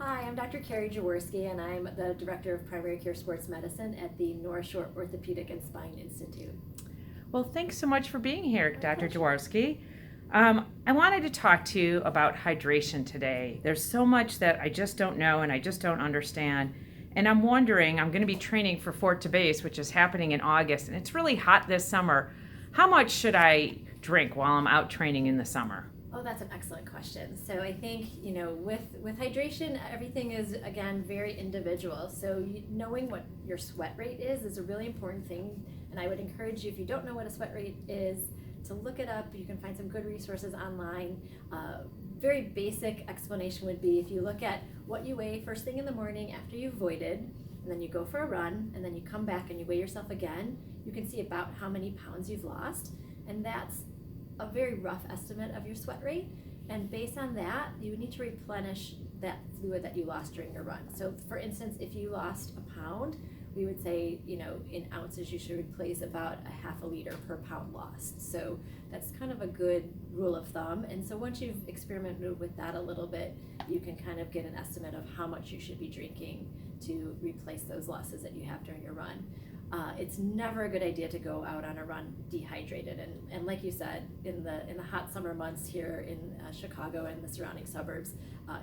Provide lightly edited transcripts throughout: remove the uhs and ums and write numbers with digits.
Hi, I'm Dr. Carrie Jaworski, and I'm the Director of Primary Care Sports Medicine at the NorthShore Orthopaedic and Spine Institute. Well, thanks so much for being here, Dr. Jaworski. I wanted to talk to you about hydration today. There's so much that I just don't know and I just don't understand. And I'm wondering, I'm going to be training for Fort2Base, which is happening in August, and it's really hot this summer. How much should I drink while I'm out training in the summer? Oh, that's an excellent question. So I think, with hydration, everything is, again, very individual. So knowing what your sweat rate is a really important thing. And I would encourage you, if you don't know what a sweat rate is, to look it up. You can find some good resources online. Very basic explanation would be if you look at what you weigh first thing in the morning after you've voided, and then you go for a run, and then you come back and you weigh yourself again, you can see about how many pounds you've lost. And that's a very rough estimate of your sweat rate, and based on that you would need to replenish that fluid that you lost during your run. So for instance, if you lost a pound, we would say, in ounces you should replace about a half a liter per pound lost. So that's kind of a good rule of thumb. And so once you've experimented with that a little bit, you can kind of get an estimate of how much you should be drinking to replace those losses that you have during your run. It's never a good idea to go out on a run dehydrated, and like you said, in the hot summer months here in Chicago and the surrounding suburbs,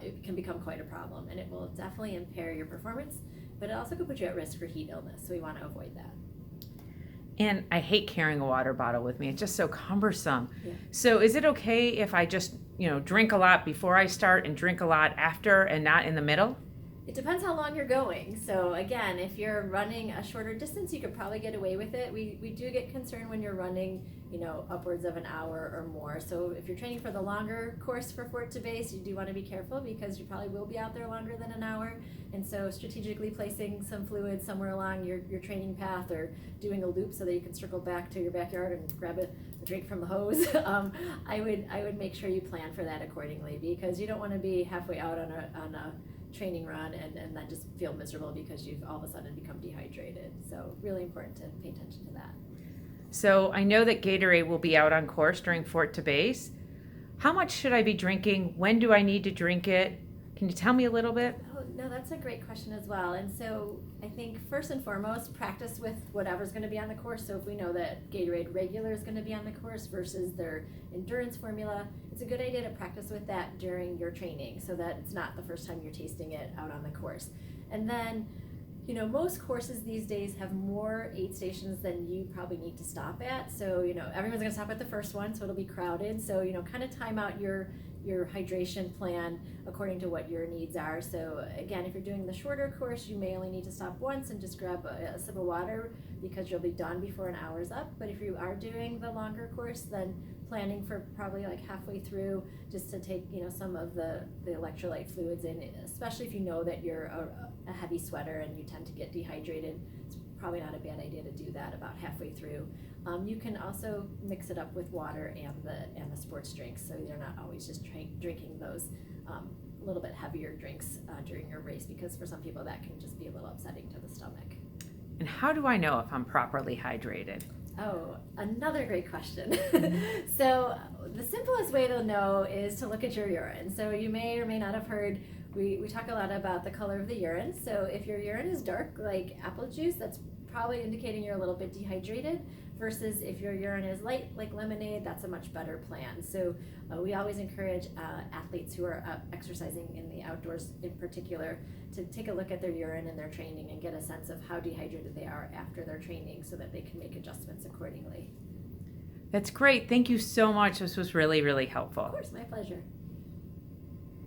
it can become quite a problem, and it will definitely impair your performance, but it also could put you at risk for heat illness, so we want to avoid that. And I hate carrying a water bottle with me. It's just so cumbersome. Yeah. So is it okay if I just, drink a lot before I start and drink a lot after and not in the middle? It depends how long you're going. So again, if you're running a shorter distance, you could probably get away with it. We do get concerned when you're running, upwards of an hour or more. So if you're training for the longer course for Fort2Base, you do want to be careful because you probably will be out there longer than an hour. And so strategically placing some fluid somewhere along your training path, or doing a loop so that you can circle back to your backyard and grab a drink from the hose. I would make sure you plan for that accordingly, because you don't want to be halfway out on a training run and then just feel miserable because you've all of a sudden become dehydrated. So really important to pay attention to that. So I know that Gatorade will be out on course during Fort2Base. How much should I be drinking? When do I need to drink it? Can you tell me a little bit? Oh, no, that's a great question as well. And so I think first and foremost, practice with whatever's going to be on the course. So if we know that Gatorade regular is going to be on the course versus their endurance formula, it's a good idea to practice with that during your training so that it's not the first time you're tasting it out on the course. And then, most courses these days have more aid stations than you probably need to stop at. So, everyone's going to stop at the first one, so it'll be crowded. So, kind of time out your hydration plan according to what your needs are. So again, if you're doing the shorter course, you may only need to stop once and just grab a sip of water because you'll be done before an hour's up. But if you are doing the longer course, then planning for probably like halfway through just to take some of the electrolyte fluids in, especially if you know that you're a heavy sweater and you tend to get dehydrated. It's probably not a bad idea to do that about halfway through. You can also mix it up with water and the sports drinks, so you're not always just drinking those a little bit heavier drinks during your race, because for some people that can just be a little upsetting to the stomach. And how do I know if I'm properly hydrated? Oh, another great question. So the simplest way to know is to look at your urine. So you may or may not have heard, we talk a lot about the color of the urine. So if your urine is dark like apple juice, that's probably indicating you're a little bit dehydrated, versus if your urine is light like lemonade, that's a much better plan. So we always encourage athletes who are exercising in the outdoors in particular to take a look at their urine and their training and get a sense of how dehydrated they are after their training so that they can make adjustments accordingly. That's great. Thank you so much. This was really, really helpful. Of course, my pleasure.